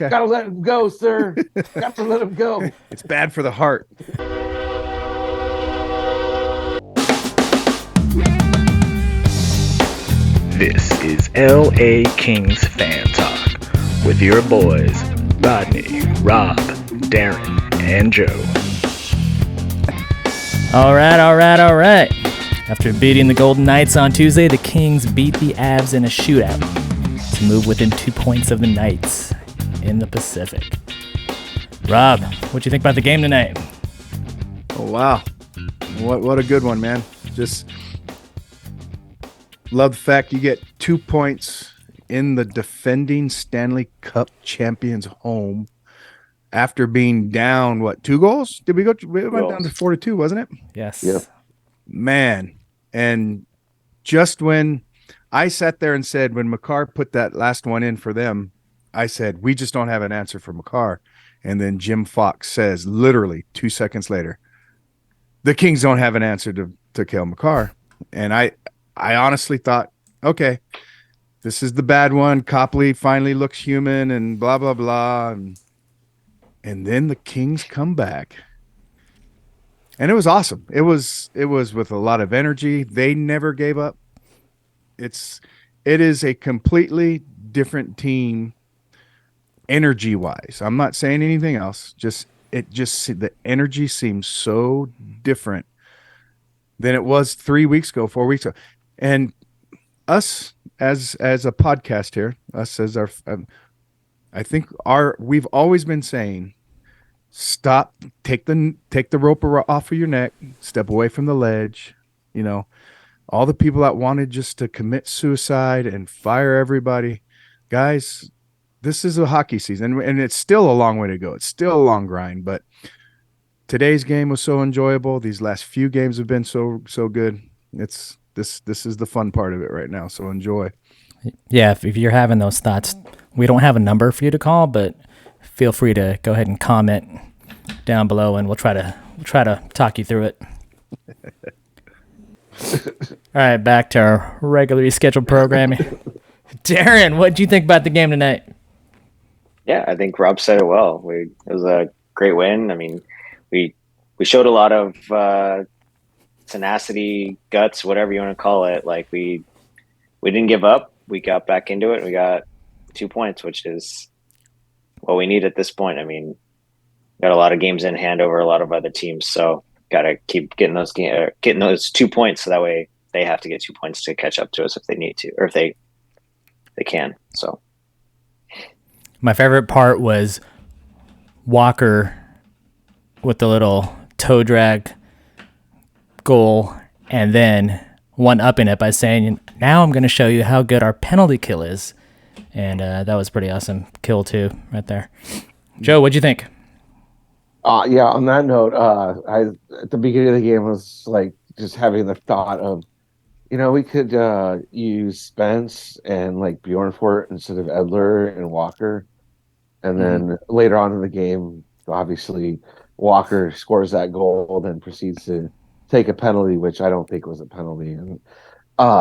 Okay. Gotta let him go, sir. Gotta let him go. It's bad for the heart. This is LA Kings Fan Talk with your boys, Rodney, Rob, Darren, and Joe. All right. After beating the Golden Knights on Tuesday, the Kings beat the Avs in a shootout to move within 2 points of the Knights in the Pacific. Rob, what'd you think about the game tonight? Oh, wow. What a good one, man. Just love the fact you get 2 points in the defending Stanley Cup champions' home after being down, 2 goals? We went down to 4-2, wasn't it? Yes. Yep. Man. And just when I sat there and said, when Makar put that last one in for them, I said, we just don't have an answer for Makar. And then Jim Fox says, literally 2 seconds later, the Kings don't have an answer to Cale Makar. And I honestly thought, okay, this is the bad one. Copley finally looks human and blah, blah, blah. And then the Kings come back. And it was awesome. It was with a lot of energy. They never gave up. It is a completely different team energy-wise. I'm not saying anything else. The energy seems so different than it was 3 weeks ago, 4 weeks ago. And us as a podcast here, us as our, I think we've always been saying, stop, take the rope off of your neck, step away from the ledge. You know, all the people that wanted just to commit suicide and fire everybody, guys. This is a hockey season, and it's still a long way to go. It's still a long grind, but today's game was so enjoyable. These last few games have been so good. This is the fun part of it right now. So enjoy. Yeah, if you're having those thoughts, we don't have a number for you to call, but feel free to go ahead and comment down below, and we'll try to talk you through it. All right, back to our regularly scheduled programming. Darren, what do you think about the game tonight? Yeah, I think Rob said it well. It was a great win. I mean, we showed a lot of tenacity, guts, whatever you want to call it. Like we didn't give up. We got back into it. We got 2 points, which is what we need at this point. I mean, got a lot of games in hand over a lot of other teams, so got to keep getting those 2 points, so that way they have to get 2 points to catch up to us if they need to, or if they can. So my favorite part was Walker with the little toe drag goal, and then one upping it by saying, now I'm going to show you how good our penalty kill is. And that was pretty awesome kill too, right there. Joe, what'd you think? Yeah, on that note, I at the beginning of the game was like just having the thought of, we could use Spence and like Bjornfort instead of Edler and Walker. And then later on in the game, obviously, Walker scores that goal, then proceeds to take a penalty, which I don't think was a penalty. And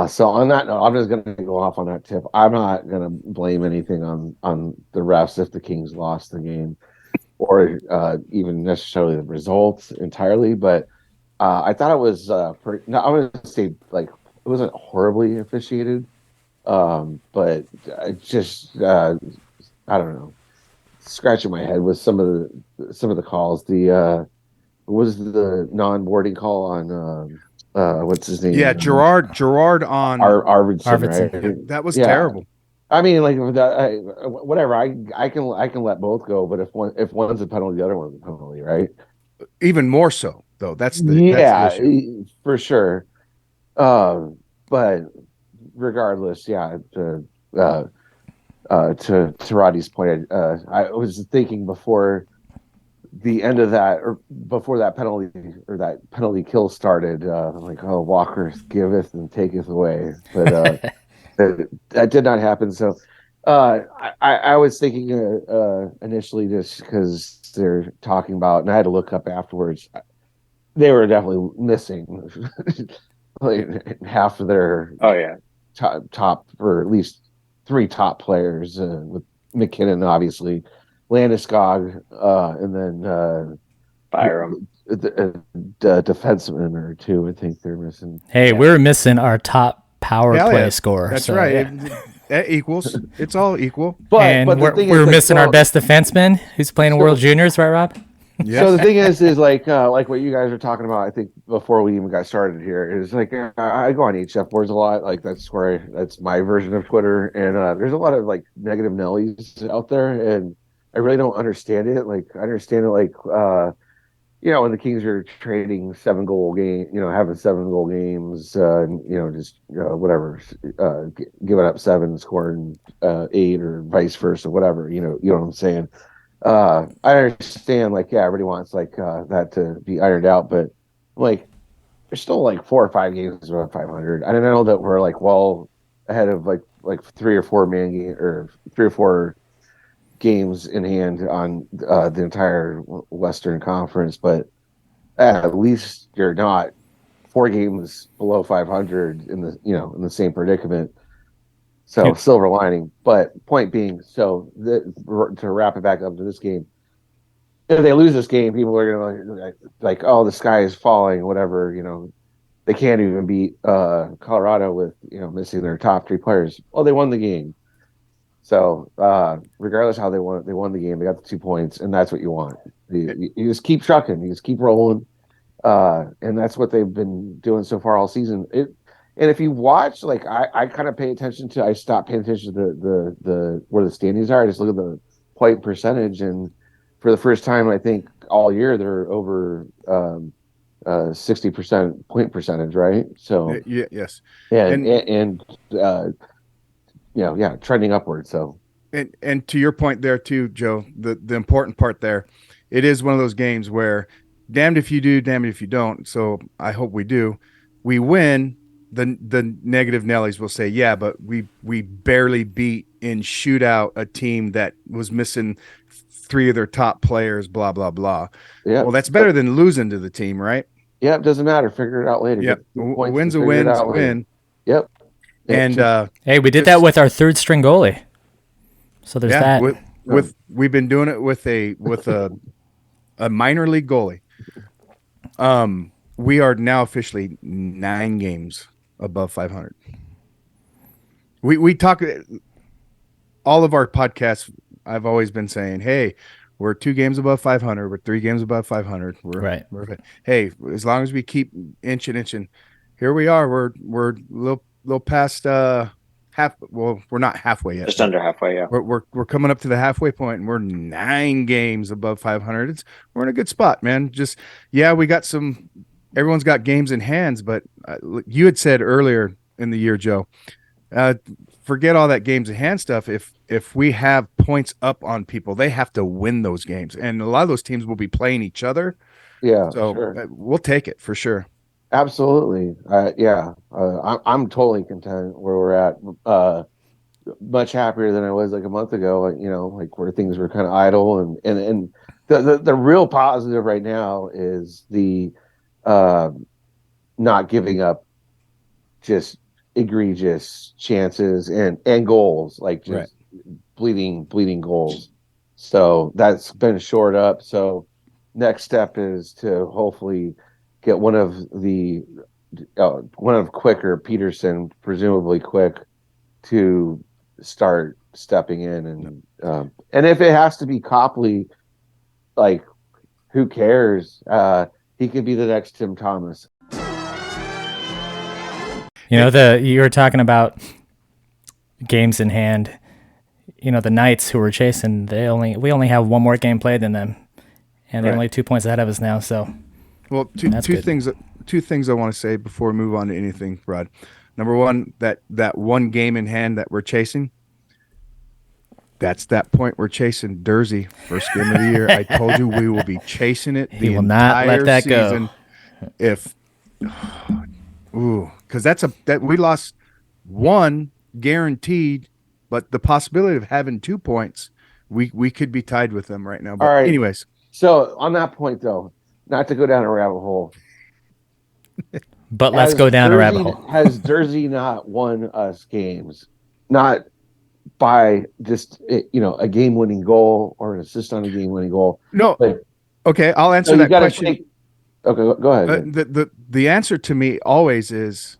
so on that note, I'm just going to go off on that tip. I'm not going to blame anything on the refs if the Kings lost the game, or even necessarily the results entirely. But I thought it was I wouldn't say like it wasn't horribly officiated, but I just I don't know, scratching my head with some of the calls. Was the non-boarding call on what's his name? Yeah, Gerard on Arvidsson, Arvidsson. right? That was terrible. I mean, like whatever. I can let both go, but if one's a penalty, the other one's a penalty, right? Even more so, though. That's the issue. For sure. But regardless, yeah. To Roddy's point, I was thinking before the end of that, or before that penalty or that penalty kill started, like, oh, Walker giveth and taketh away, but that did not happen. So I was thinking initially, just because they're talking about, and I had to look up afterwards, they were definitely missing like half of their top, or at least 3 top players, with McKinnon obviously Landeskog, and then Fire him. the defenseman or two. I think they're missing. Hey, we're missing our top power Hell play yeah. scorer. That's so, right. yeah. That equals. It's all equal. And But the thing we're is, like, missing our best defenseman who's playing so- World Juniors, right, Rob? So the thing is like what you guys are talking about. I think before we even got started here is like I go on HF boards a lot. Like that's my version of Twitter, and there's a lot of like negative Nellies out there, and I really don't understand it. Like I understand it like when the Kings are trading 7 goal game, having 7 goal games, and just whatever, giving up 7, scoring 8, or vice versa, whatever. You know what I'm saying. I understand, like, yeah, everybody wants like that to be ironed out, but like there's still like 4 or 5 games above 500. I don't know that we're like well ahead of like 3 or 4 games in hand on the entire Western Conference, but at least you're not 4 games below 500 in the same predicament. So silver lining, but point being, to wrap it back up to this game, if they lose this game, people are gonna like, oh, the sky is falling, whatever. They can't even beat Colorado with missing their top 3 players. Well, they won the game, so regardless how they won the game. They got the 2 points, and that's what you want. You just keep trucking, you just keep rolling, and that's what they've been doing so far all season. And if you watch, like I kind of pay attention to, I stopped paying attention to the where the standings are. I just look at the point percentage, and for the first time, I think all year they're over 60% point percentage, right? So yes, and trending upward. So and to your point there too, Joe, the important part there, it is one of those games where damned if you do, damned if you don't. So I hope we do. We win. The negative Nellies will say, yeah, but we barely beat in shootout a team that was missing 3 of their top players, blah, blah, blah. yeah, Well, that's better than losing to the team, right? yeah, it doesn't matter. Figure it out later. Yep. Win's a win's a win. Yep. And hey, we did that with our 3rd string goalie. So there's that. With we've been doing it with a minor league goalie. We are now officially 9 games above 500. We talk all of our podcasts. I've always been saying, hey, we're 2 games above 500. We're 3 games above 500. We're hey, as long as we keep inching, here we are. We're a little past half. Well, we're not halfway yet. Just under halfway. Yeah. We're coming up to the halfway point, and we're 9 games above 500. We're in a good spot, man. Just we got some. Everyone's got games in hands, but you had said earlier in the year, Joe, forget all that games in hand stuff. If we have points up on people, they have to win those games, and a lot of those teams will be playing each other. Yeah, so sure. We'll take it for sure. Absolutely. I'm totally content where we're at. Much happier than I was like a month ago. Like where things were kind of idle, and the real positive right now is the not giving up just egregious chances and goals, like just bleeding goals. So that's been shored up. So next step is to hopefully get one of Quick or Peterson, presumably Quick, to start stepping in, and if it has to be Copley, like who cares? He could be the next Tim Thomas. You were talking about games in hand. The Knights, who we're chasing, we only have 1 more game played than them, and they're only 2 points ahead of us now. So, well, two things I want to say before we move on to anything, Rod. Number one, that 1 game in hand that we're chasing. That's that point we're chasing Dursey, first game of the year. I told you we will be chasing it. He will not let that season. Because that we lost 1 guaranteed, but the possibility of having 2 points, we could be tied with them right now. But all right. Anyways, so on that point though, not to go down a rabbit hole, but let's go down a rabbit hole. Has Dursey not won us games? Not by just a game-winning goal or an assist on a game-winning goal. No, But okay, I'll answer you that got to question. take. Okay, go ahead. The answer to me always is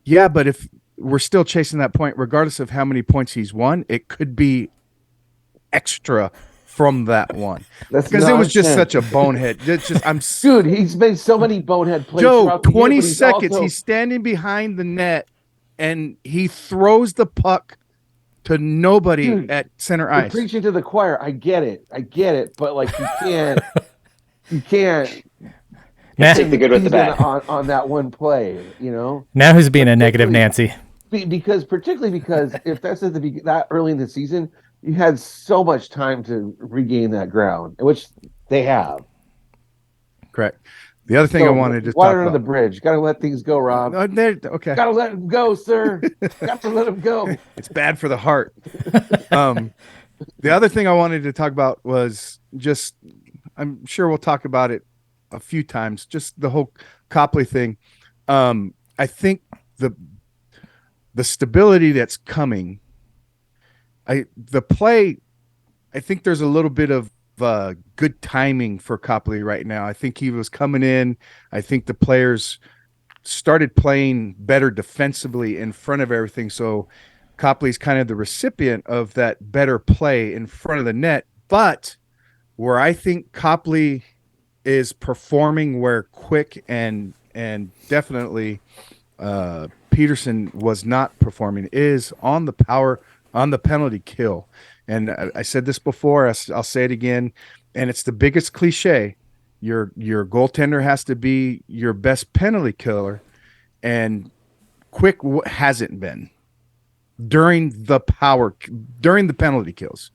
yeah, but if we're still chasing that point, regardless of how many points he's won, it could be extra from that one That's because it was just nonsense. such a bonehead. It's just Dude, he's made so many bonehead plays Joe, throughout the year, 20 but he's seconds. also He's standing behind the net and he throws the puck to nobody Dude, at center you're ice. preaching to the choir. I get it, but like you can't Nah. Take the good with the season bad. on that one play, Now who's being a negative Nancy? particularly because if that's at that early in the season, you had so much time to regain that ground, which they have. Correct. The other thing I wanted to talk water under about. the bridge. Got to let things go, Rob. Okay. Got to let him go, sir. Got to let him go. It's bad for the heart. The other thing I wanted to talk about was just, I'm sure we'll talk about it a few times, just the whole Copley thing. I think the stability that's coming, the play, I think there's a little bit of good timing for Copley right now. I think he was coming in. I think the players started playing better defensively in front of everything. So Copley's kind of the recipient of that better play in front of the net. But where I think Copley is performing, where Quick and definitely Peterson was not performing, is on the penalty kill. And I said this before, I'll say it again, and it's the biggest cliche. Your goaltender has to be your best penalty killer, and Quick hasn't been during the penalty kills,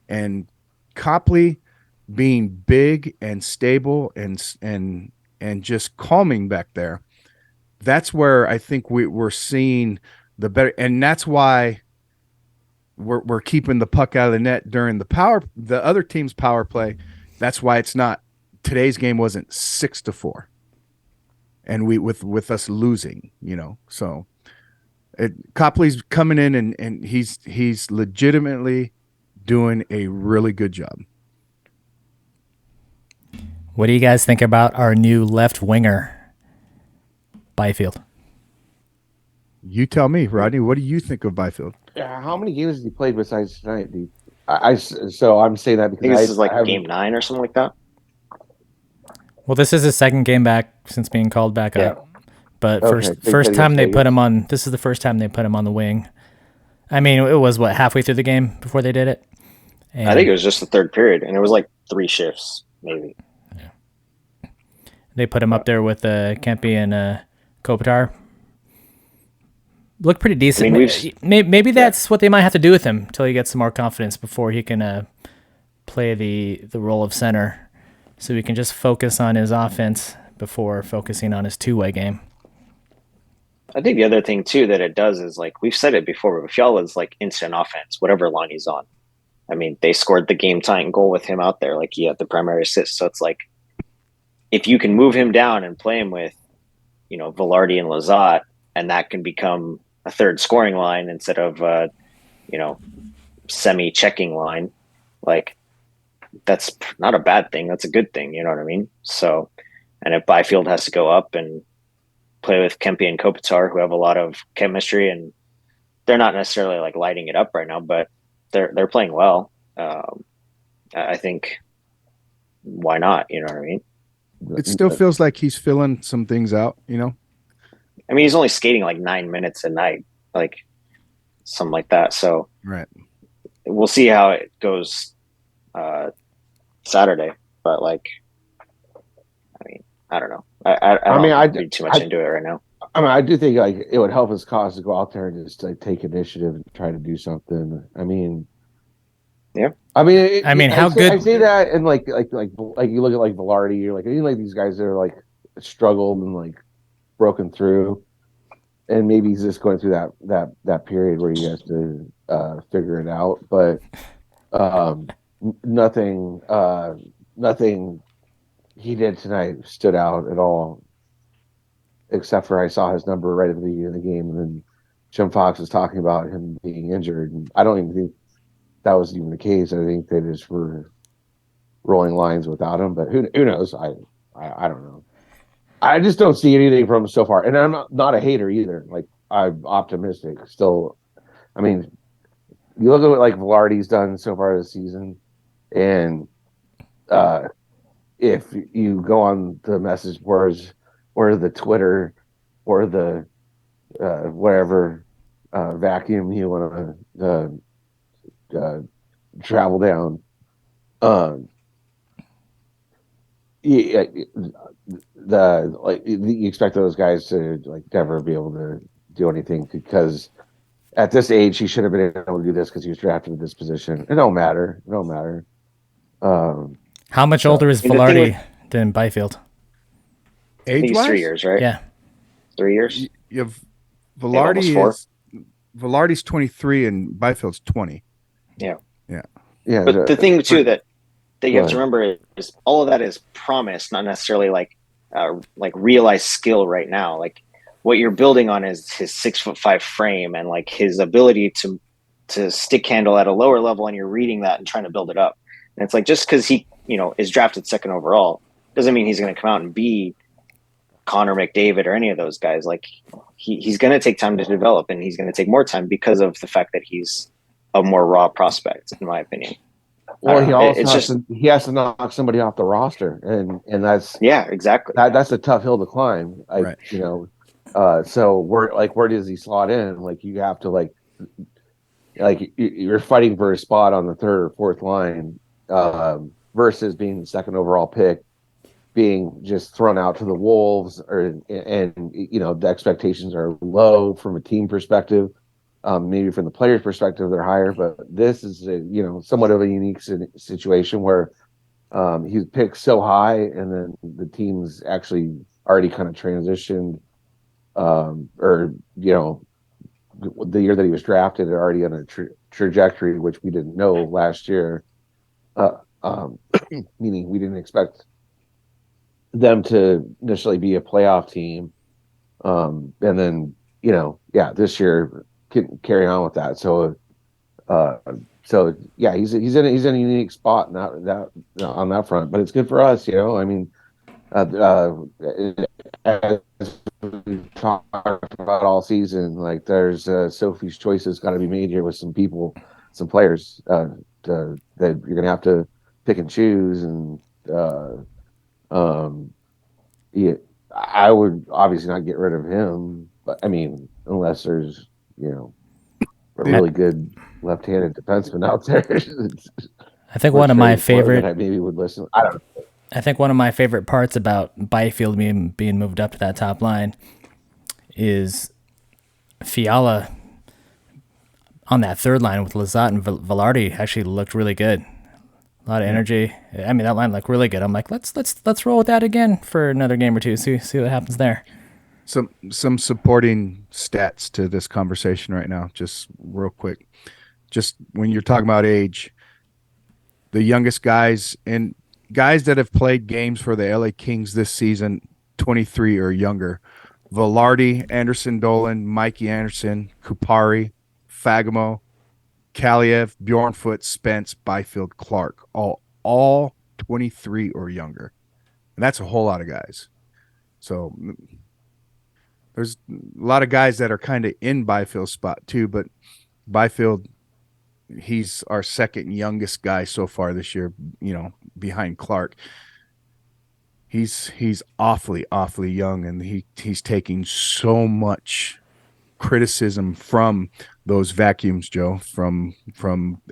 and Copley being big and stable and just calming back there. That's where I think we're seeing the better, and that's why we're keeping the puck out of the net during the other team's power play. That's why it's not, today's game wasn't 6-4, and we with us losing, so Copley's coming in and he's legitimately doing a really good job. What do you guys think about our new left winger, Byfield? You tell me, Rodney. What do you think of Byfield? Yeah, how many games has he played besides tonight, dude? So I'm saying that I think because this is like game 9 or something like that. Well, this is his second game back since being called back up. But first time they put him on. This is the first time they put him on the wing. I mean, it was halfway through the game before they did it. And I think it was just the third period, and it was like 3 shifts maybe. Yeah. They put him up there with Kempe and Kopitar. Looked pretty decent. I mean, maybe that's what they might have to do with him until he gets some more confidence before he can play the role of center, so he can just focus on his offense before focusing on his two-way game. I think the other thing too that it does is, like we've said it before, but Fiala's like instant offense, whatever line he's on. I mean, they scored the game-tying goal with him out there. Like, he had the primary assist. So it's like, if you can move him down and play him with, Velarde and Lazat, and that can become a third scoring line instead of, semi-checking line, like, that's not a bad thing. That's a good thing. You know what I mean? So, and if Byfield has to go up and play with Kempe and Kopitar, who have a lot of chemistry, and they're not necessarily like lighting it up right now, but they're playing well. I think, why not? You know what I mean? It still feels like he's filling some things out, I mean, he's only skating like 9 minutes a night, like something like that. So right. We'll see how it goes Saturday. But like, I mean, I don't know. I don't read too much into it right now. I mean, I do think like it would help his cause to go out there and just like take initiative and try to do something. I mean, yeah. I mean, how good? I say that, and like you look at like Velarde, you're like, these guys that are like struggled and like broken through, and maybe he's just going through that period where he has to figure it out. But nothing he did tonight stood out at all, except for I saw his number right at the beginning of the game, and then Jim Fox was talking about him being injured, and I don't even think that was even the case. I think they just were rolling lines without him. But who knows? I don't know. I just don't see anything from him so far, and I'm not a hater either. Like I'm optimistic still. I mean, you look at what like Velarde's done so far this season, and uh, if you go on the message boards or the Twitter or the whatever vacuum you want to travel down, um, yeah, the like you expect those guys to like never be able to do anything because at this age he should have been able to do this because he was drafted in this position. It don't matter. It don't matter. Um, How much so older is I mean, the thing with, Velarde than Byfield? I think Age it's 3 wise, years, right? Yeah. 3 years. you have Maybe almost Velarde 4. is Velarde's 23 and Byfield's 20. Yeah. Yeah. yeah, But the thing too that you Go have to ahead. remember is all of that is promise, not necessarily like realized skill right now. Like what you're building on is his 6'5" frame and like his ability to stick handle at a lower level, and you're reading that and trying to build it up. And it's like just because he is drafted second overall doesn't mean he's going to come out and be Connor McDavid or any of those guys. Like he's going to take time to develop, and he's going to take more time because of the fact that he's a more raw prospect, in my opinion. Well, he also It's has just he has to knock somebody off the roster, and that's yeah, exactly. that's a tough hill to climb. Right. So where does he slot in? Like you have to you're fighting for a spot on the third or fourth line, versus being the second overall pick, being just thrown out to the wolves, and the expectations are low from a team perspective. Maybe from the players' perspective, they're higher, but this is somewhat of a unique situation where he's picked so high, and then the team's actually already kind of transitioned, or the year that he was drafted, already on a trajectory which we didn't know last year. Uh, um, Meaning we didn't expect them to initially be a playoff team, and then this year can carry on with that. Uh, yeah, he's in a unique spot in that on that front, but it's good for us. I mean, as we've talked about all season, like there's Sophie's choices got to be made here with some people, some players that you're gonna have to pick and choose, and um, yeah, I would obviously not get rid of him, but I mean, unless there's a The- really good left-handed defenseman out there. I think we're one of my trading for that favorite I maybe would listen. I don't know. I think one of my favorite parts about Byfield being moved up to that top line is Fiala on that third line with Lizotte and Velarde actually looked really good. A lot of energy. I mean, that line looked really good. I'm like, let's roll with that again for another game or two. See what happens there. Some supporting stats to this conversation right now, just real quick. Just when you're talking about age, the youngest guys and guys that have played games for the LA Kings this season, 23 or younger. Velarde, Anderson Dolan, Mikey Anderson, Kupari, Fagemo, Kaliev, Bjornfoot, Spence, Byfield, Clark, all 23 or younger. And that's a whole lot of guys. So there's a lot of guys that are kind of in Byfield's spot too, but Byfield, he's our second youngest guy so far this year, behind Clark. He's awfully young, and he's taking so much criticism from those vacuums, Joe, from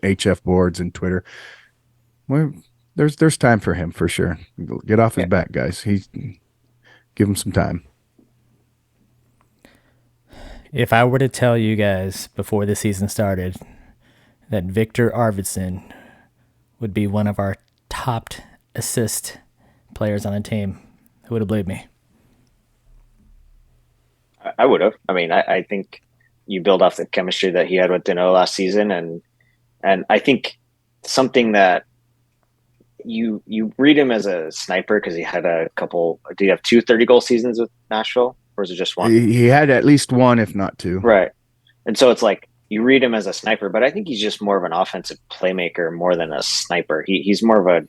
HF boards and Twitter. Well, there's time for him for sure. Get off his back, guys. Give him some time. If I were to tell you guys before the season started that Victor Arvidsson would be one of our top assist players on the team, who would have believed me? I would have. I mean, I think you build off the chemistry that he had with Dino last season, and I think something that you read him as a sniper because he had a couple. Did he have 2 30-goal seasons with Nashville, or is it just one? He had at least one, if not two. Right. And so it's like you read him as a sniper, but I think he's just more of an offensive playmaker more than a sniper. He's more of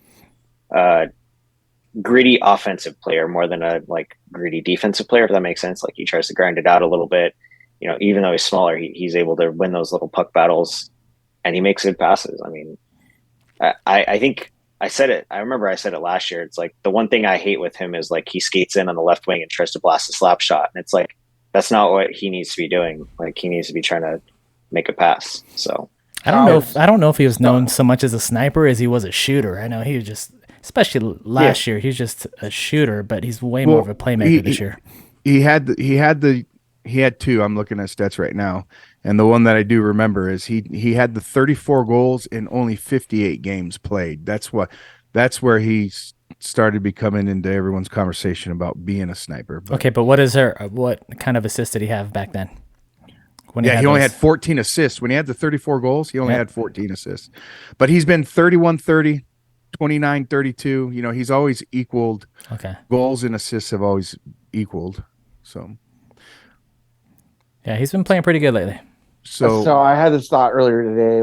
a gritty offensive player more than a like gritty defensive player, if that makes sense. Like he tries to grind it out a little bit. You know, even though he's smaller, he's able to win those little puck battles, and he makes good passes. I mean, I think I said it. I remember I said it last year. It's like the one thing I hate with him is like he skates in on the left wing and tries to blast a slap shot, and it's like that's not what he needs to be doing. Like he needs to be trying to make a pass. So I don't know if he was known so much as a sniper as he was a shooter. I know he was just, especially last year, he's just a shooter, but he's way more of a playmaker this year. He had two. I'm looking at stats right now, and the one that I do remember is he had the 34 goals in only 58 games played. That's where he started becoming into everyone's conversation about being a sniper. But, Okay, but what kind of assist did he have back then? When he only had 14 assists. When he had the 34 goals, he only had 14 assists. But he's been 31-30, 29-32. You know, he's always equaled. Okay. Goals and assists have always equaled. So yeah, he's been playing pretty good lately. So I had this thought earlier today,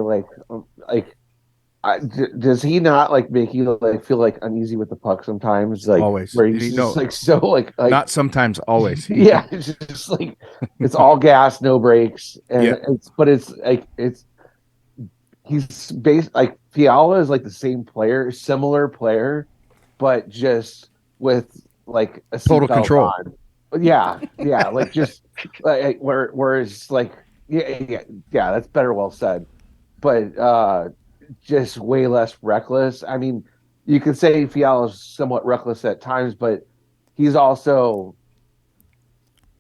does he not like make you like feel like uneasy with the puck sometimes? Like always, where he's just like so like not sometimes, always. Yeah, it's just like it's all gas, no brakes, and he's based like Fiala is like the same player, similar player, but just with like a total control. On. Yeah, like just like whereas like yeah, that's better well said, but just way less reckless. I mean, you could say Fiala's somewhat reckless at times, but he's also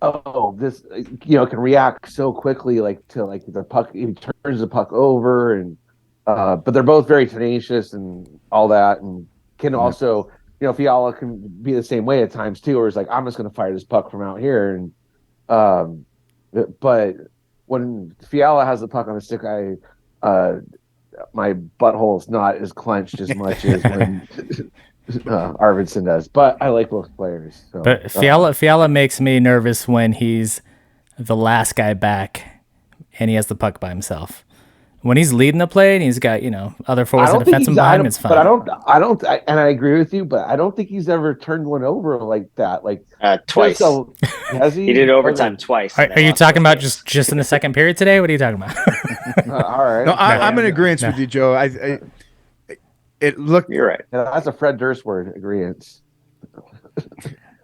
can react so quickly like to like the puck. He turns the puck over, and but they're both very tenacious and all that, and can also Fiala can be the same way at times too, where it's like I'm just going to fire this puck from out here, and but when Fiala has the puck on the stick, my butthole is not as clenched as much as when Arvidsson does. But I like both players. So, but Fiala makes me nervous when he's the last guy back and he has the puck by himself. When he's leading the play and he's got other forwards and defensemen behind him, it's fine. But and I agree with you. But I don't think he's ever turned one over like that. Like twice. Has he? He did overtime twice. Are you talking about just in the second period today? What are you talking about? All right. No, I'm in agreement with you, Joe. You're right. That's a Fred Durst word. Agreement.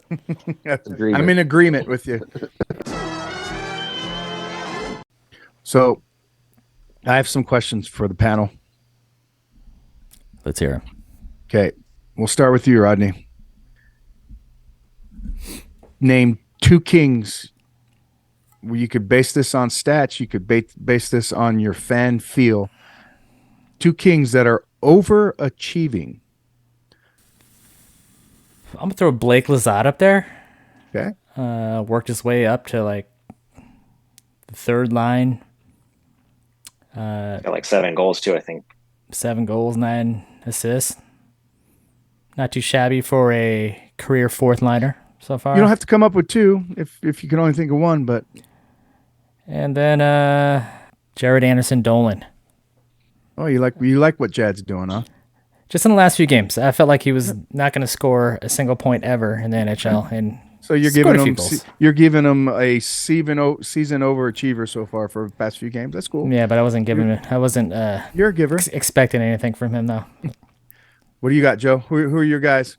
I'm in agreement with you. So, I have some questions for the panel. Let's hear them. Okay, we'll start with you, Rodney. Name two kings. You could base this on stats. You could base this on your fan feel. Two kings that are overachieving. I'm going to throw Blake Lizotte up there. Okay. Worked his way up to like the third line. Got like 7 goals too, I think. 7 goals, 9 assists. Not too shabby for a career fourth liner so far. You don't have to come up with two if you can only think of one, but. And then Jared Anderson Dolan. Oh, you like what Jad's doing, huh? Just in the last few games, I felt like he was not going to score a single point ever in the NHL, and so you're giving him a season overachiever so far for the past few games. That's cool. Yeah, but I wasn't You're a giver. Expecting anything from him though. What do you got, Joe? Who are your guys?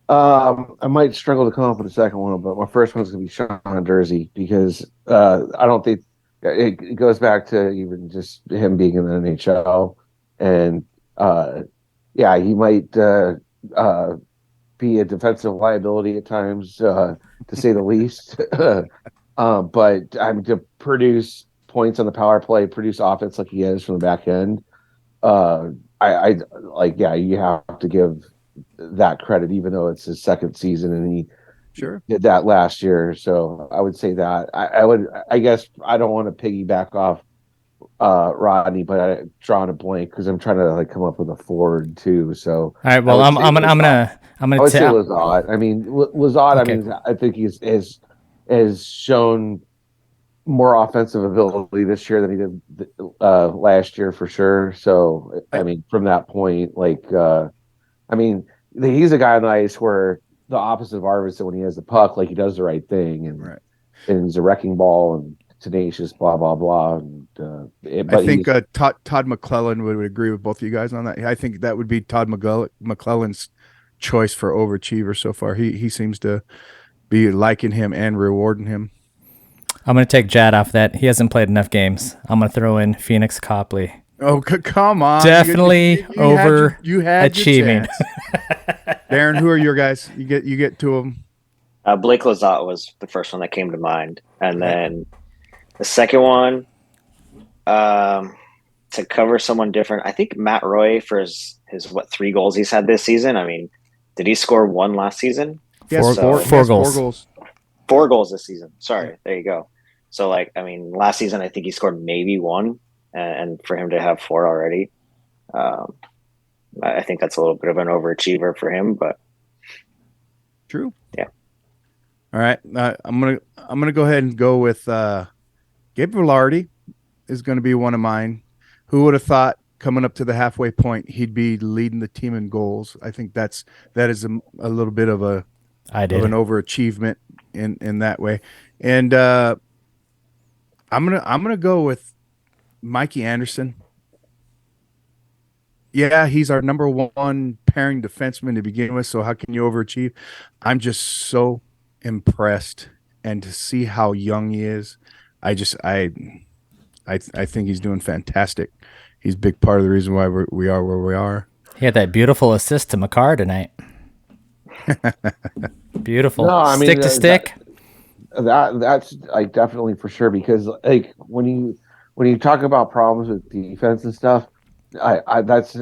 I might struggle to come up with a second one, but my first one's going to be Sean Dursey because I don't think it goes back to even just him being in the NHL, and he might be a defensive liability at times, to say the least. But to produce points on the power play, produce offense like he is from the back end. You have to give that credit, even though it's his second season and he did that last year. So I would say that I guess I don't want to piggyback off Rodney, but I drawing a blank because I'm trying to come up with a forward too. So all right, well, I'm gonna I would say Lizotte. I mean, Lizotte. Okay. I mean, I think has shown more offensive ability this year than he did last year for sure. So I mean, from that point, I mean, he's a guy on the ice where the opposite of Arvidsson, when he has the puck, like he does the right thing, Right. and he's a wrecking ball and tenacious, blah blah blah. And I but think Todd McClellan would agree with both of you guys on that. I think that would be Todd McClellan's choice for overachiever so far. He seems to be liking him and rewarding him. I'm going to take Jad off that. He hasn't played enough games. I'm going to throw in Phoenix Copley. Oh, come on. Definitely overachieving. Darren, who are your guys? You get two of them. Blake Lizotte was the first one that came to mind. And then the second one, to cover someone different, I think Matt Roy for his 3 goals he's had this season. I mean, did he score 1 last season? Yes, four goals. 4 goals this season. Sorry, there you go. So, I mean, last season I think he scored maybe 1, and for him to have 4 already, I think that's a little bit of an overachiever for him. But true. Yeah. All right, I'm gonna go ahead and go with Gabe Velarde is going to be one of mine. Who would have thought coming up to the halfway point he'd be leading the team in goals? I think that is a little bit of an overachievement in that way. And I'm gonna go with Mikey Anderson. Yeah, he's our number 1 pairing defenseman to begin with. So how can you overachieve? I'm just so impressed, and to see how young he is, I think he's doing fantastic. He's a big part of the reason why we are where we are. He had that beautiful assist to McCarr tonight. Beautiful. No, I mean, stick to stick. That's definitely for sure, because when you talk about problems with defense and stuff, I that's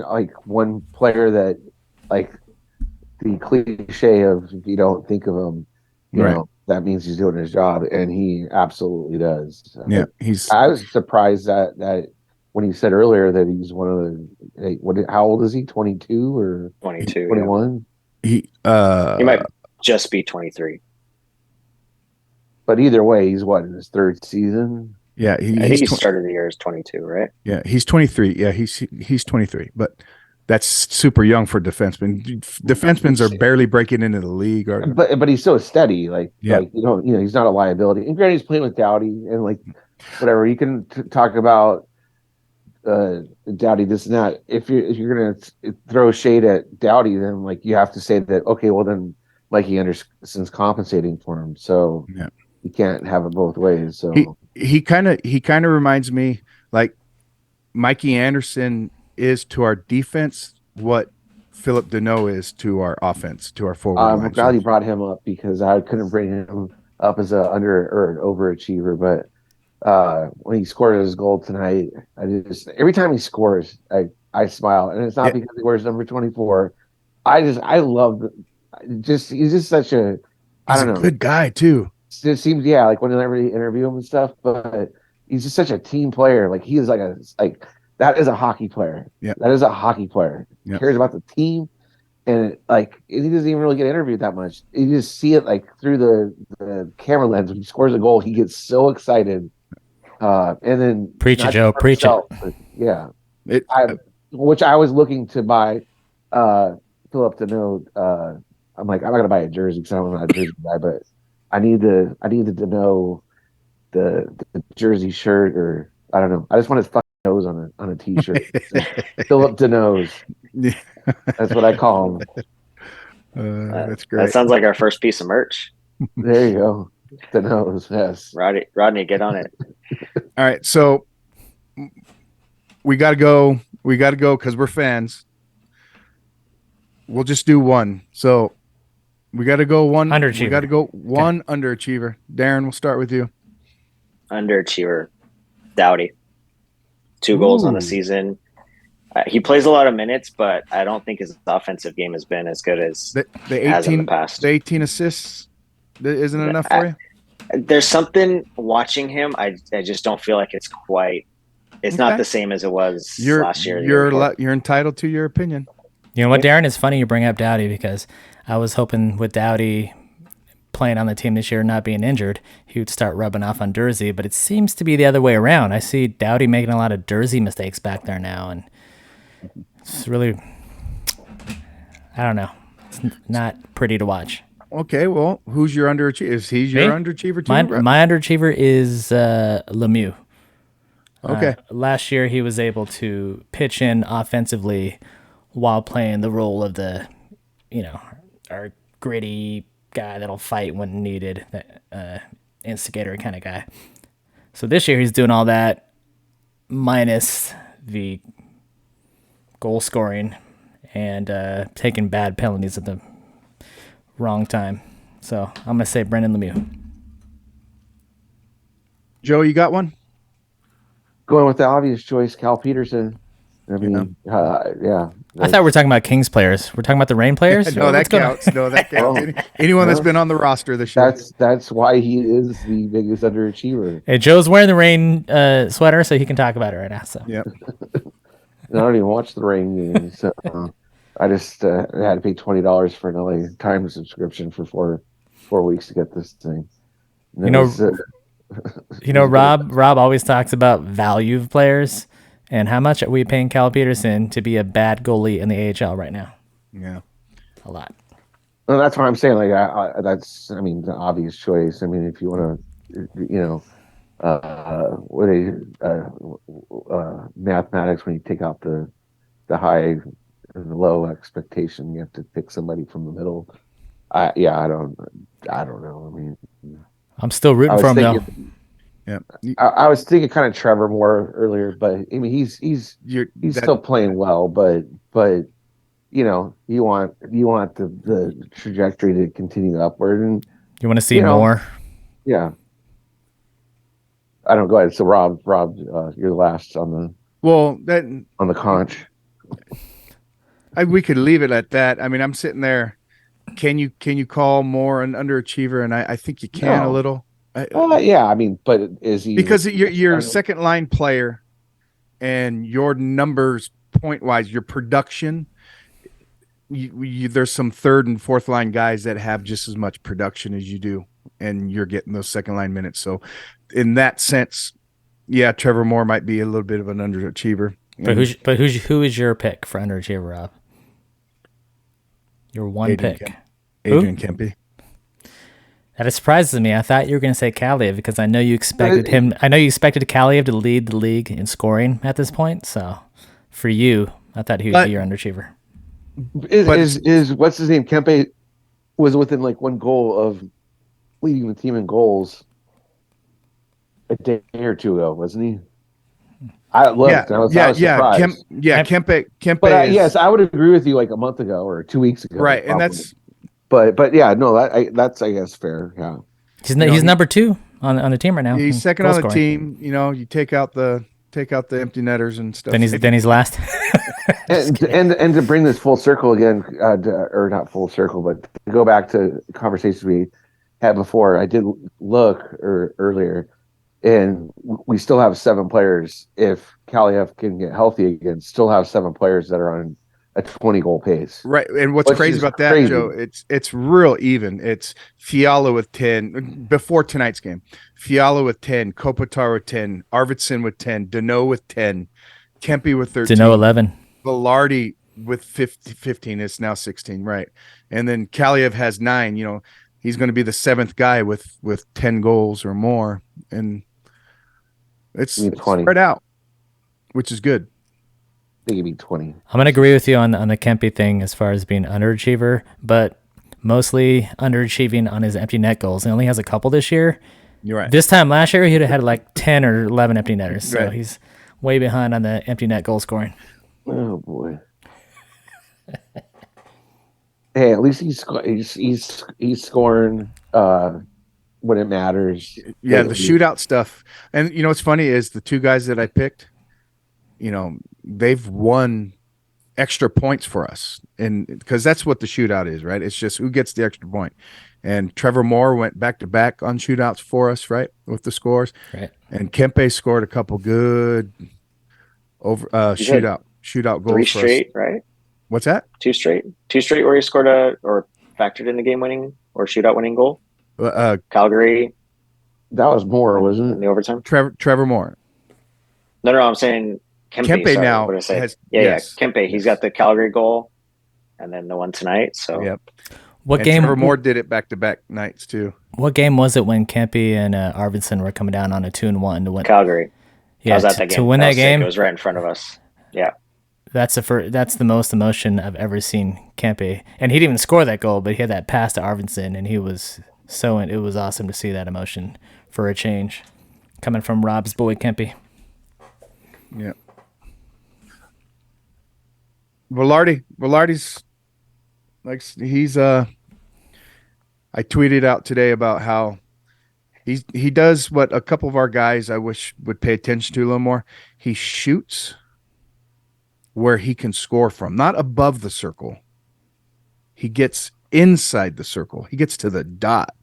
one player that the cliche of if you don't think of him, you know, that means he's doing his job, and he absolutely does. Yeah, I was surprised that when he said earlier that he's one of the how old is he? 22 or 22, 21? Yeah. He might just be 23. But either way, he's in his 3rd season. Yeah, I think he started the year as 22, right? Yeah, he's 23. Yeah, he's 23, but that's super young for defensemen. Defensemen are barely breaking into the league, but he's so steady. He's not a liability. And granted, he's playing with Doughty and whatever. You can talk about Doughty this and that. If you're gonna throw shade at Doughty, then you have to say that, okay, well then Mikey Anderson's compensating for him, so you can't have it both ways. So he kind of reminds me like Mikey Anderson is to our defense what Philip Deneau is to our offense, to our forward line. I'm glad you brought him up, because I couldn't bring him up as an overachiever, but when he scored his goal tonight, every time he scores, I smile, and it's not because he wears number 24. I love he's just such a good guy too. It seems whenever you interview him and stuff, but he's just such a team player. He is that is a hockey player. Yeah, that is a hockey player. He cares about the team, and he doesn't even really get interviewed that much. You just see it through the camera lens. When he scores a goal, he gets so excited. And then preach it, Joe. Preach it. Yeah, which I was looking to buy Philip Deneau. I'm not gonna buy a jersey because I'm not a jersey guy, but I needed to know the jersey shirt, or I don't know. I just want his fucking nose on a t-shirt. Philip Deneau's. That's what I call him. That's great. That sounds like our first piece of merch. There you go. Deneau's, yes. Rodney, get on it. All right, so we gotta go because we're fans. We'll just do one. So we got to go one underachiever. We got to go one underachiever. Darren, we'll start with you. Underachiever, Doughty. 2 goals on the season. He plays a lot of minutes, but I don't think his offensive game has been as good as the 18, has in the past. The 18 assists isn't enough for you? There's something watching him. I just don't feel like it's quite. It's not the same as it was last year. You're entitled to your opinion. You know what, Darren? It's funny you bring up Doughty, because I was hoping with Doughty playing on the team this year, not being injured, he would start rubbing off on Dursey. But it seems to be the other way around. I see Doughty making a lot of Dursey mistakes back there now, and it's really, I don't know, it's not pretty to watch. Okay, well, who's your underachiever? Is he your underachiever too? My underachiever is Lemieux. Okay. Last year, he was able to pitch in offensively while playing the role of the, our gritty guy that'll fight when needed, that instigator kind of guy. So this year, he's doing all that minus the goal scoring and taking bad penalties at the wrong time. So I'm going to say Brendan Lemieux. Joe, you got one? Going with the obvious choice, Cal Peterson. I mean, yeah. I thought we were talking about Kings players. We're talking about the Rain players? No, that counts. No, that counts. Anyone that's been on the roster this year. That's why he is the bigged underachiever. Hey, Joe's wearing the Rain sweater, so he can talk about it right now. So. Yep. I don't even watch the Rain games. So I just had to pay $20 for an LA Times subscription for four weeks to get this thing. Rob always talks about value of players and how much are we paying Cal Peterson to be a bad goalie in the AHL right now? Yeah, a lot. Well, that's what I'm saying. Like, that's the obvious choice. I mean, if you want to, mathematics, when you take out the high and the low expectation, you have to pick somebody from the middle. I don't know. I mean, I'm still rooting for him though. Yeah, I was thinking kind of Trevor Moore earlier, but I mean he's still playing well, but you want the trajectory to continue upward, and you want to see more. Yeah, I don't go ahead. So Rob, you're last on the conch. We could leave it at that. I mean, I'm sitting there. Can you call Moore an underachiever? And I think you can a little. Yeah, I mean, but is he, because you're a second line player, and your numbers point wise, your production. There's some third and fourth line guys that have just as much production as you do, and you're getting those second line minutes. So, in that sense, yeah, Trevor Moore might be a little bit of an underachiever. But who is your pick for underachiever, Rob? Your one pick. Adrian Kempe. That surprises me. I thought you were going to say Kaliev because I know you expected him. I know you expected Kaliev to lead the league in scoring at this point. So, for you, I thought he would be your underachiever. Is what's his name? Kempe was within like one goal of leading the team in goals a day or two ago, wasn't he? I looked. I was surprised. Kempe. But yes, I would agree with you like a month ago or 2 weeks ago. Right, probably. And that's. But yeah, no, that's I guess fair. Yeah, he's number 2 on the team right now. He's second on the team. You take out the empty netters and stuff. Then he's last. and to bring this full circle again, or not full circle, but to go back to conversations we had before. I did look earlier, and we still have 7 players. If Kaliev can get healthy again, still have 7 players that are on a 20-goal pace. Right. And what's crazy about that, Joe, it's real even. It's Fiala with 10 before tonight's game. Fiala with 10, Kopitar with 10, Arvidsson with 10, Danault with 10, Kempe with 13. Danault 11. Velarde with 15. It's now 16, right. And then Kaliev has 9. He's going to be the 7th guy with 10 goals or more. And it's spread out, which is good. I think it'd be 20. I'm going to agree with you on the Kempe thing as far as being underachiever, but mostly underachieving on his empty net goals. He only has a couple this year. You're right. This time last year, he'd have had like 10 or 11 empty netters. So right. He's way behind on the empty net goal scoring. Oh, boy. Hey, at least he's scoring when it matters. Yeah, the shootout stuff. And what's funny is the 2 guys that I picked, they've won extra points for us, and because that's what the shootout is, right? It's just who gets the extra point. And Trevor Moore went back to back on shootouts for us, right, with the scores. Right. And Kempe scored a couple good shootout goals. 3 straight, right? What's that? 2 straight where he scored or factored in the game winning or shootout winning goal. Calgary That was more, in wasn't the overtime. Trevor Moore. No, I'm saying Kempe. Kempe Sorry, now what did I say? has Yeah, yes, Kempe. He's got yes, the Calgary goal, and then the one tonight. So yep. What And Trevor game? Moore did it back to back nights too. What game was it when Kempe and Arvidsson were coming down on a 2-1 to win? Calgary. I Yeah, was at that to game. win That that was sick. It game, was right in front of us. Yeah. that's the most emotion I've ever seen Kempe. And he didn't even score that goal, but he had that pass to Arvidsson, and he was it was awesome to see that emotion for a change coming from Rob's boy Kempe. Yeah. Velarde's like he's I tweeted out today about how he does what a couple of our guys I wish would pay attention to a little more. He shoots where he can score from, not above the circle. He gets inside the circle. He gets to the dot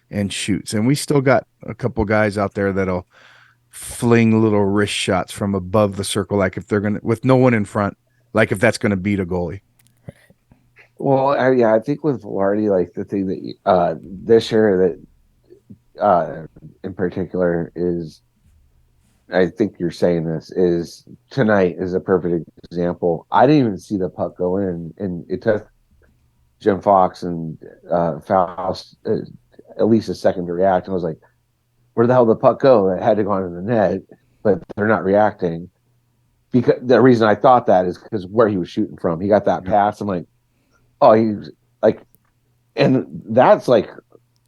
and shoots. And we still got a couple guys out there that'll fling little wrist shots from above the circle, like if they're gonna with no one in front, like if that's gonna beat a goalie. Well, I think with Velarde, like the thing that this year that in particular is, I think you're saying this is tonight is a perfect example. I didn't even see the puck go in, and it took Jim Fox and Faust at least a second to react. And I was like, "Where the hell did the puck go? It had to go into the net, but they're not reacting." Because the reason I thought that is because where he was shooting from, he got that pass. I'm like, oh, he's like, and that's like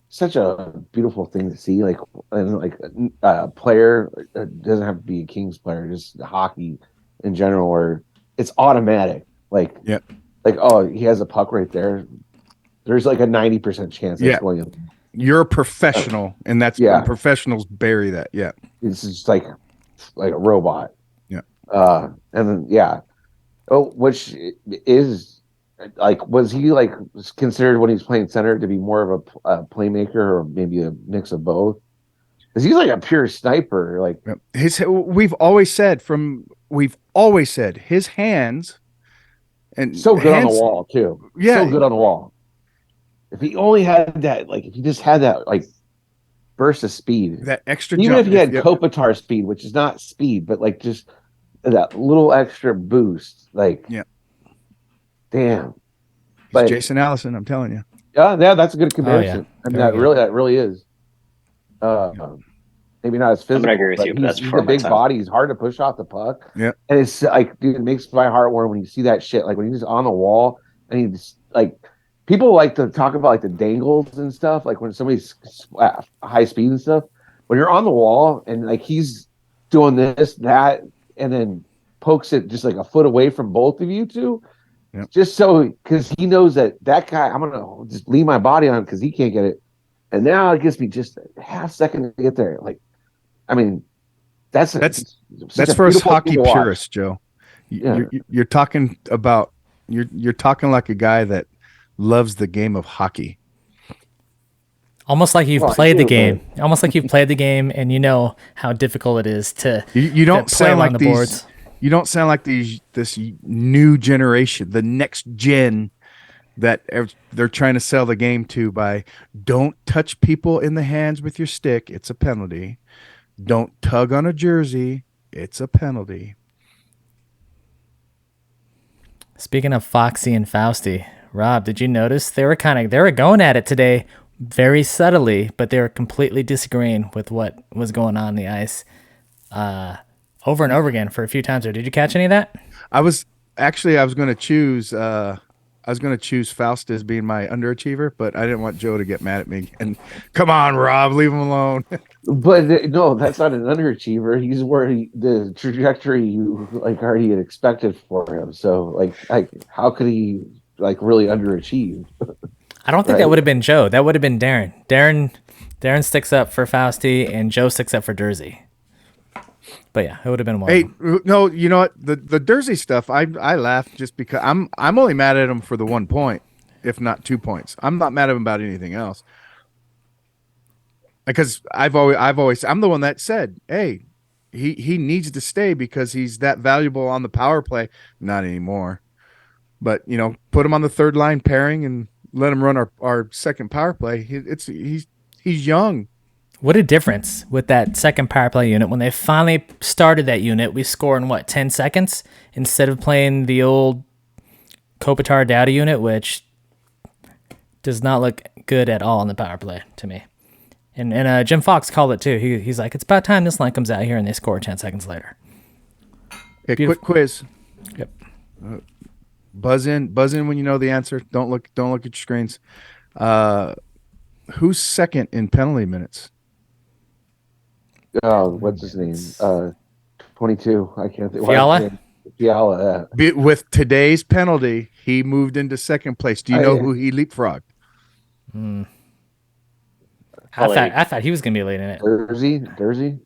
such a beautiful thing to see. Like, and like a player doesn't have to be a Kings player, just hockey in general, where it's automatic. Like, Yep. like oh, he has a puck right there. There's like a 90% chance that's Yeah. going in. You're a professional, and that's Yeah. professionals bury that. Yeah. It's just like a robot. Yeah. And then which is like, was he like considered when he's playing center to be more of a playmaker or maybe a mix of both? Because he's like a pure sniper. Like We've always said his hands and so good on the hands, wall too. Yeah. So good on the wall. If he only had that, like if he just had that like burst of speed, that extra even jump. if he had Kopitar speed, which is not speed, but like just that little extra boost, like damn. But Jason Allison, I'm telling you. Yeah, that's a good comparison. I mean, that really is. Maybe not as physical. I'm gonna agree with you, but that's he's a big body. He's hard to push off the puck. Yeah, and it's like, dude, it makes my heart warm when you see that shit. Like when he's on the wall and he's like, people like to talk about like the dangles and stuff. Like when somebody's at high speed and stuff. When you're on the wall and like he's doing this, that, and then pokes it just like a foot away from both of you two. Yep. Just so, because he knows that guy, I'm gonna just leave my body on because he can't get it, and now it gives me just a half second to get there. Like, I mean, that's for us hockey purists, Joe. You're talking about you're talking like a guy that loves the game of hockey. Almost like you've played the game. Almost like you've played the game, and you know how difficult it is to. You don't sound like the these. Boards. You don't sound like this new generation, the next gen that they're trying to sell the game to by don't touch people in the hands with your stick. It's a penalty. Don't tug on a jersey. It's a penalty. Speaking of Foxy and Fausty, Rob, did you notice they were going at it today very subtly, but they were completely disagreeing with what was going on the ice. Over and over again for a few times. Or did you catch any of that? I was going to choose Faust as being my underachiever, but I didn't want Joe to get mad at me. And come on, Rob, leave him alone. But no, that's not an underachiever. He's where the trajectory you like already had expected for him. So like how could he like really underachieve? I don't think that would have been Joe. That would have been Darren. Darren sticks up for Fausty and Joe sticks up for Jersey. But yeah, it would have been one. Hey, no, you know what? The Jersey stuff, I laughed just because I'm only mad at him for the 1 point, if not 2 points. I'm not mad at him about anything else. Because I'm the one that said, hey, he needs to stay because he's that valuable on the power play. Not anymore. But put him on the third line pairing and let him run our second power play. He's He's young. What a difference with that second power play unit. When they finally started that unit, we score in 10 seconds instead of playing the old Kopitar Dowdy unit, which does not look good at all in the power play to me. And Jim Fox called it too. He's like, it's about time this line comes out here, and they score 10 seconds later. Okay, Beautiful. quick quiz. Yep. Buzz in when you know the answer. Don't look at your screens. Who's second in penalty minutes? Oh, what's his name? 22. I can't think. Fiala? Fiala. With today's penalty, he moved into second place. Do you know who he leapfrogged? I thought he was gonna be leading it. Jersey.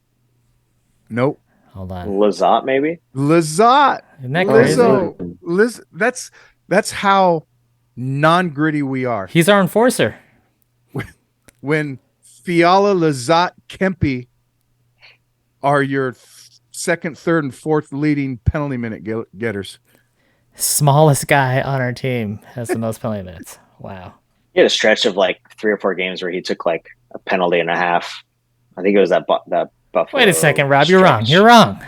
Nope. Hold on. Lazat, maybe. Lazat. Isn't that crazy? That's how non-gritty we are. He's our enforcer. When Fiala, Lazat, Kempe are your second, third, and fourth leading penalty minute getters. Smallest guy on our team has the most penalty minutes. Wow. He had a stretch of like 3 or 4 games where he took like a penalty and a half. I think it was that Buffalo. Wait a second, Rob. You're stretch. wrong. You're wrong.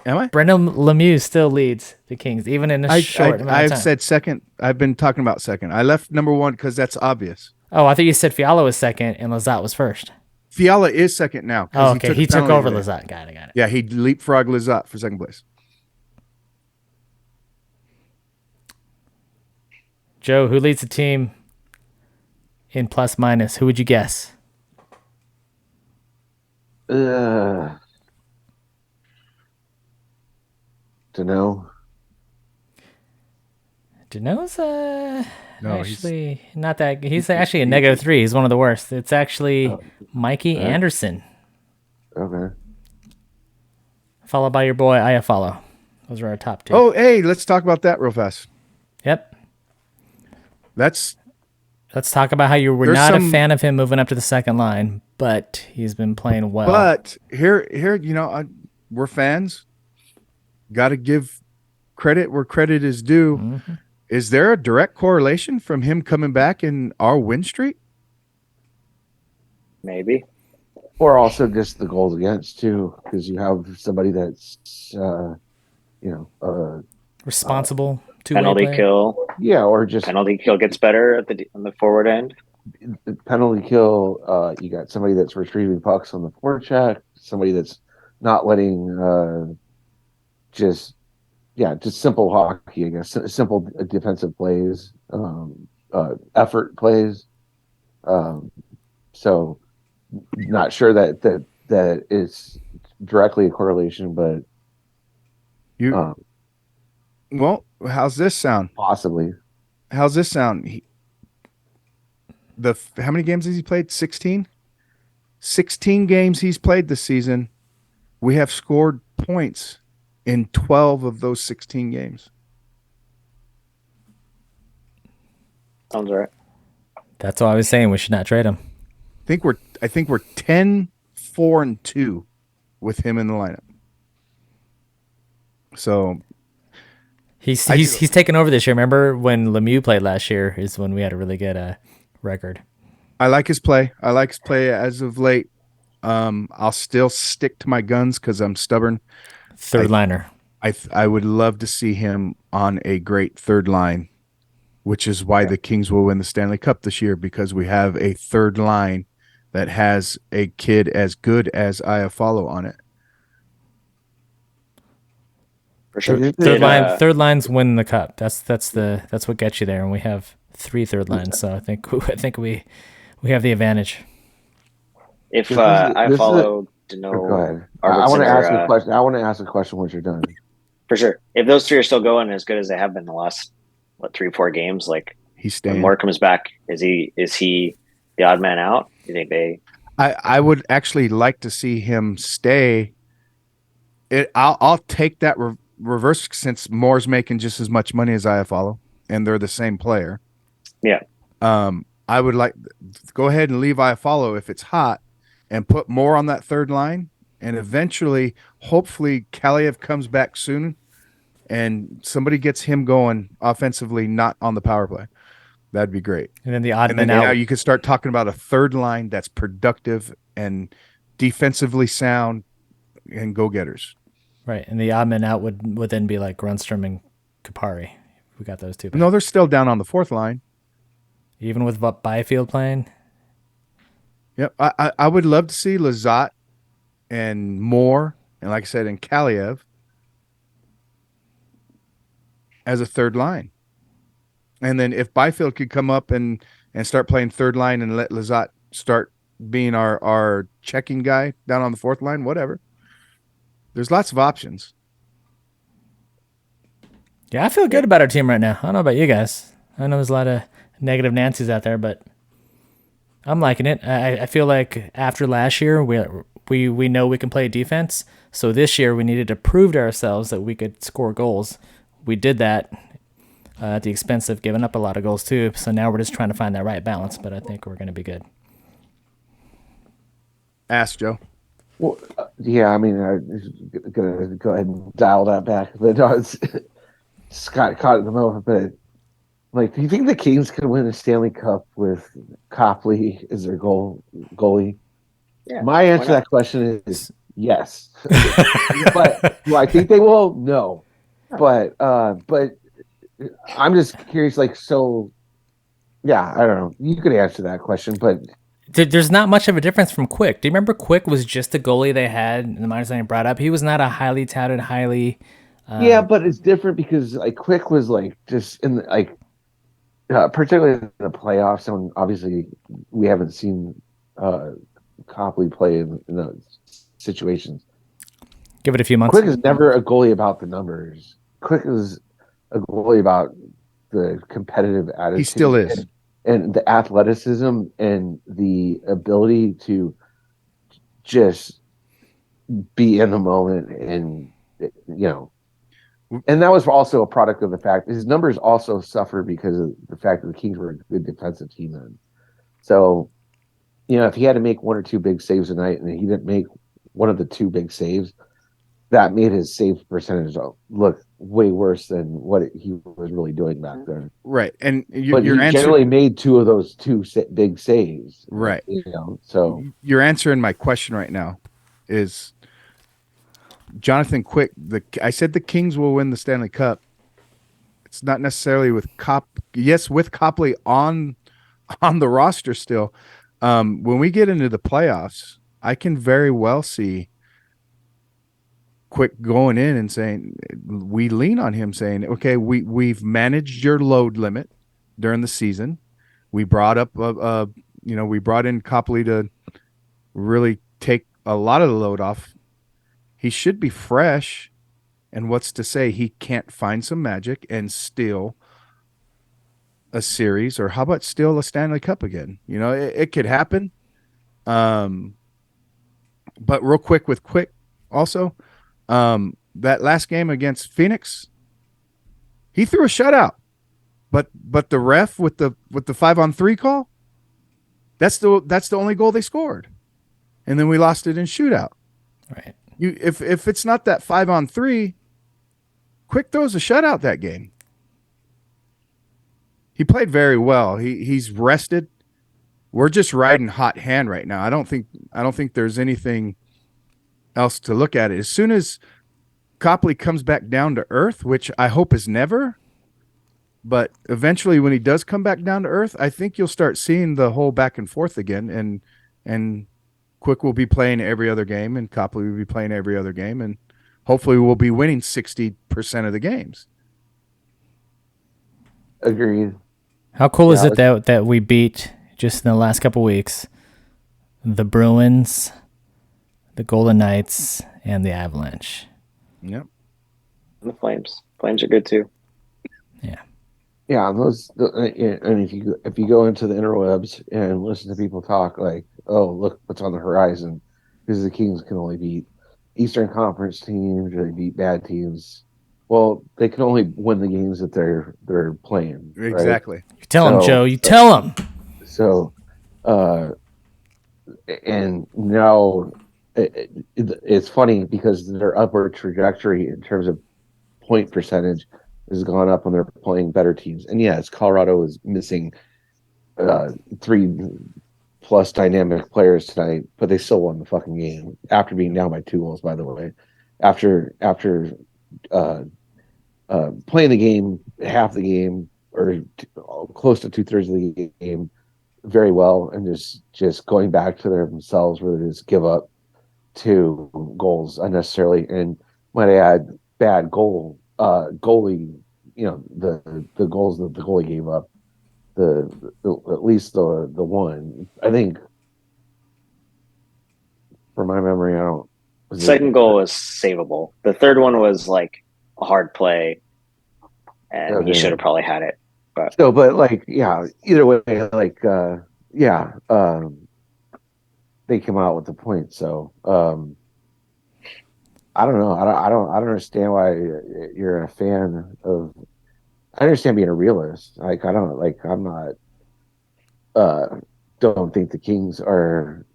Am I? Brendan Lemieux still leads the Kings, even in a short amount of I've time. said second. I've been talking about second. I left number one because that's obvious. Oh, I thought you said Fiala was second and Lazat was first. Fiala is second now. Oh, okay. He took over today. Lazat. Got it. Yeah, he leapfrogged Lazat for second place. Joe, who leads the team in plus minus? Who would you guess? To know. Dano's No, actually not that. He's actually a -3. He's one of the worst. It's actually Mikey Anderson, Okay. followed by your boy Iafallo. Those are our top 2. Oh, hey, let's talk about that real fast. Yep. Let's Let's talk about how you were There's not a some- fan of him moving up to the second line, but he's been playing well. But here, we're fans. Got to give credit where credit is due. Mm-hmm. Is there a direct correlation from him coming back in our win streak? Maybe. Or also just the goals against too, because you have somebody that's Responsible two-way Penalty player. kill. yeah, or just Penalty kill gets better on the forward end. penalty kill. You got somebody that's retrieving pucks on the forecheck, somebody that's not letting just simple hockey, I guess, simple defensive plays, effort plays. So not sure that is directly a correlation, but Well, how's this sound? possibly. How's this sound? How many games has he played? 16? 16 games he's played this season. We have scored points in 12 of those 16 games. Sounds right. That's why I was saying we should not trade him. I think we're 10, 4, and 2 with him in the lineup. So He's taken over this year. Remember when Lemieux played last year is when we had a really good record. I like his play. I like his play as of late. I'll still stick to my guns because I'm stubborn. Third liner. I would love to see him on a great third line, which is why the Kings will win the Stanley Cup this year, because we have a third line that has a kid as good as Iafallo on it. For sure. Third lines win the cup. That's what gets you there, and we have 3 third lines. So I think we have the advantage. If This I is follow to Go know ahead. I want to ask a question. I want to ask a question once you're done. for sure. If those 3 are still going as good as they have been the last 3-4 games, like He's when staying. Moore comes back, is he the odd man out? You think they? I would actually like to see him stay. I'll take that reverse since Moore's making just as much money as Iafallo, and they're the same player. Yeah. I would like go ahead and leave Iafallo if it's hot, and put Moore on that third line, and eventually, hopefully, Kaliev comes back soon, and somebody gets him going offensively, not on the power play. That'd be great. And then the odd And then man now out. you could start talking about a third line that's productive and defensively sound and go-getters. Right. And the odd man out would then be like Grunstrom and Kapari. We got those two back. No, they're still down on the fourth line. Even with Byfield playing. Yep. I would love to see Lazat and Moore, and like I said, and Kaliev as a third line. And then if Byfield could come up and start playing third line and let Lazat start being our checking guy down on the fourth line, whatever. There's lots of options. Yeah, I feel good about our team right now. I don't know about you guys. I know there's a lot of negative Nancy's out there, but I'm liking it. I feel like after last year, we know we can play defense. So this year we needed to prove to ourselves that we could score goals. We did that at the expense of giving up a lot of goals too. So now we're just trying to find that right balance, but I think we're going to be good. Ask Joe. Well, yeah, I mean, I'm gonna go ahead and dial that back, but it's Scott caught in the moment. But like, do you think the Kings could win a Stanley Cup with Copley as their goalie? Yeah, My answer to that question is yes. But do I think they will? No. But I'm just curious. Like, so yeah, I don't know. You could answer that question, but There's not much of a difference from Quick. Do you remember Quick was just the goalie they had, and the minors that I brought up? He was not a highly touted, yeah, but it's different because like Quick was like just in the, like particularly in the playoffs, and obviously we haven't seen Copley play in those situations. give it a few months. Quick is never a goalie about the numbers. Quick is a goalie about the competitive attitude. He still is. And the athleticism and the ability to just be in the moment, and and that was also a product of the fact his numbers also suffered because of the fact that the Kings were a good defensive team then. So, if he had to make one or two big saves a night and he didn't make one of the two big saves, that made his save percentage look way worse than what he was really doing back then. Right. And But your he answer generally made two of those big saves. Right. So your answer in my question right now is Jonathan Quick. I said the Kings will win the Stanley Cup. It's not necessarily with with Copley on the roster still. When we get into the playoffs, I can very well see Quick going in and saying, we lean on him saying, okay, we've managed your load limit during the season. We brought up we brought in Copley to really take a lot of the load off. He should be fresh, and what's to say he can't find some magic and steal a series, or how about steal a Stanley Cup again? It could happen. But real quick with Quick also, that last game against Phoenix, he threw a shutout, but the ref with the 5-on-3 call, that's the only goal they scored, and then we lost it in shootout. Right. If it's not that 5-on-3, Quick throws a shutout that game. He played very well. He's rested. We're just riding hot hand right now. I don't think there's anything else to look at it. As soon as Copley comes back down to earth, which I hope is never, but eventually when he does come back down to earth, I think you'll start seeing the whole back and forth again, and Quick will be playing every other game, and Copley will be playing every other game, and hopefully we'll be winning 60% of the games. agreed. How cool is it that we beat, just in the last couple weeks, the Bruins, the Golden Knights, and the Avalanche? Yep. And the Flames. Flames are good too. Yeah. Yeah, and if you go into the interwebs and listen to people talk, like, oh, look what's on the horizon, because the Kings can only beat Eastern Conference teams, or they beat bad teams. Well, they can only win the games that they're playing. Right? Exactly. You tell him, Joe. You tell him. So, and now it's funny because their upward trajectory in terms of point percentage has gone up when they're playing better teams. And yes, Colorado is missing 3+ dynamic players tonight, but they still won the fucking game after being down by 2 goals. By the way, after uh, playing the game half the game or close to 2/3 of the game very well, and just going back to themselves where they just give up 2 goals unnecessarily, and might I add, bad goalie. The goals that the goalie gave up. At least the one. I think, from my memory, I don't. Second goal was savable. The third one was like a hard play, and he should have probably had it. But So, but like, yeah, either way, like, yeah, they come out with the point. So, I don't know. I don't understand why you're a fan of. I understand being a realist. Like, I don't like. I'm not. Uh, don't think the Kings are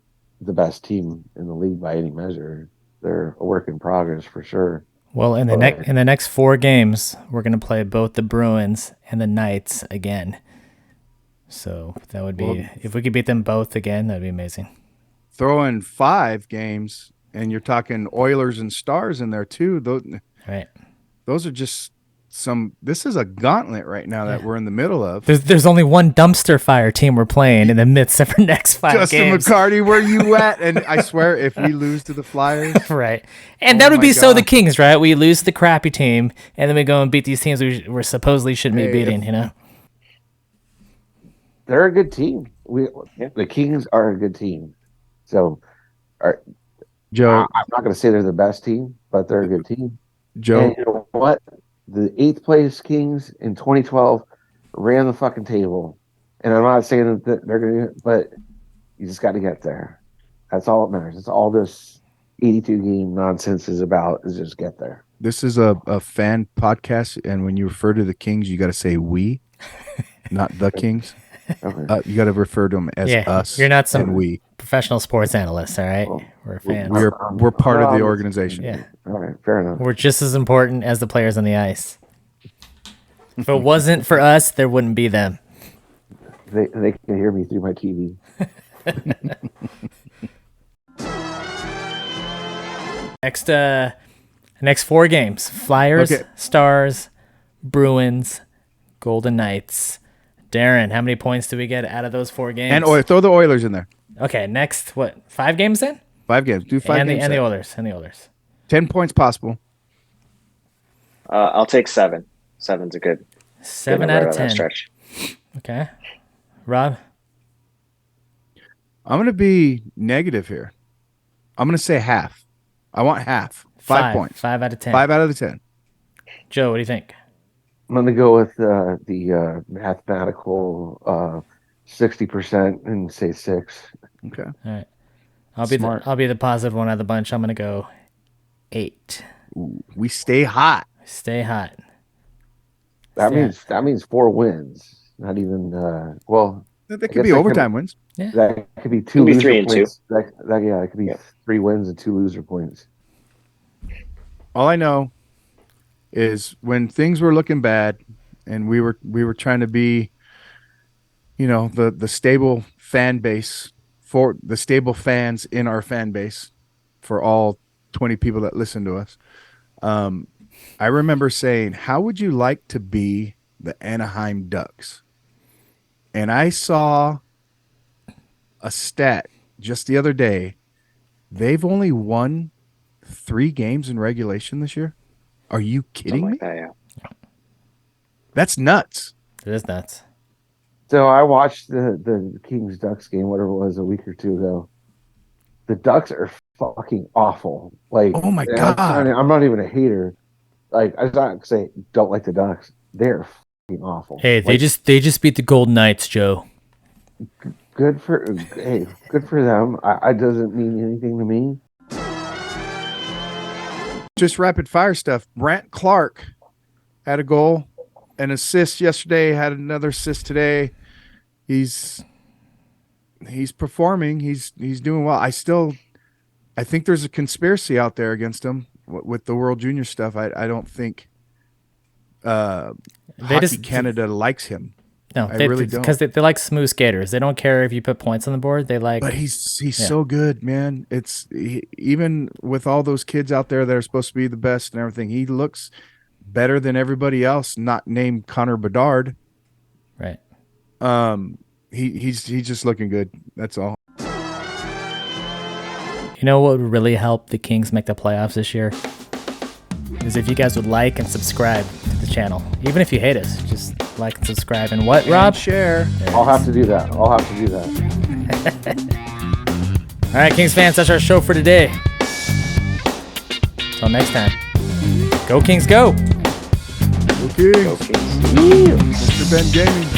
the best team in the league by any measure. They're a work in progress for sure. Well, in the But next 4 games, we're gonna play both the Bruins and the Knights again. So that would be if we could beat them both again, that'd be amazing. Throw in 5 games, and you're talking Oilers and Stars in there too. Right. Those are just some. This is a gauntlet right now that we're in the middle of. There's only one dumpster fire team we're playing in the midst of our next 5 Justin games. McCarty, where you at? And I swear, if we lose to the Flyers, Right. And Oh that would my be so the God. Kings, right? We lose the crappy team, and then we go and beat these teams we're supposedly shouldn't Hey, be beating, you know? they're a good team. The Kings are a good team. So, are, Joe, I'm not going to say they're the best team, but they're a good team. Joe, And you know what? The 8th place Kings in 2012 ran the fucking table. And I'm not saying that they're going to, but you just got to get there. That's all that matters. That's all this 82 game nonsense is about, is just get there. this is a fan podcast, and when you refer to the Kings, you got to say we, not the Kings. Okay. You got to refer to them as us. You're not and some we. professional sports analysts, all right? Well, We're fans. We're part of the Well, organization. Yeah. All right, fair enough. We're just as important as the players on the ice. If it wasn't for us, there wouldn't be them. They can hear me through my TV. Next 4 games: Flyers, Okay. Stars, Bruins, Golden Knights. Darren, how many points do we get out of those 4 games? And throw the Oilers in there. Okay, next 5 games then? 5 games. Do 5 and games. the Oilers. 10 points possible. I'll take 7. 7's a good 7 number out of on that 10. stretch. Okay, Rob. I'm going to be negative here. I'm going to say half. I want half. 5 points. 5 out of 10. 5 out of the 10. Joe, what do you think? I'm going to go with the mathematical 60% and say 6. Okay. All right, Smart. I'll be the positive one out of the bunch. I'm gonna go 8. Ooh, we stay hot. Stay hot. That Yeah. means 4 wins. Not even well. That I could guess be that overtime wins. That could be 2 Could be loser 3 and 2. points. It could be 3 wins and 2 loser points. All I know is when things were looking bad and we were trying to be, the stable fan base for the stable fans in our fan base for all 20 people that listen to us. I remember saying, how would you like to be the Anaheim Ducks? And I saw a stat just the other day. They've only won 3 games in regulation this year. Are you kidding Something me? like that, yeah. That's nuts. It is nuts. So I watched the Kings Ducks game, whatever it was, a week or 2 ago. The Ducks are fucking awful. Like, Oh my and God. I'm not even a hater. Like, I'm not say don't like the Ducks. They're fucking awful. Hey, they just beat the Golden Knights, Joe. good for them. I doesn't mean anything to me. Just rapid fire stuff. Brant Clark had a goal, an assist yesterday, had another assist today. He's performing. He's doing well. I think there's a conspiracy out there against him with the World Junior stuff. I don't think Hockey Canada likes him. No, I really don't. Because they like smooth skaters. They don't care if you put points on the board. They like. But he's so good, man. Even with all those kids out there that are supposed to be the best and everything, he looks better than everybody else. Not named Connor Bedard. Right. He's just looking good. That's all. You know what would really help the Kings make the playoffs this year? Is if you guys would like and subscribe to the channel. Even if you hate us, just like and subscribe. And what, Rob? Share. I'll have to do that. All right, Kings fans, that's our show for today. Until next time. Go Kings, go! Go Kings. Go Kings. Mr. Ben Gaming.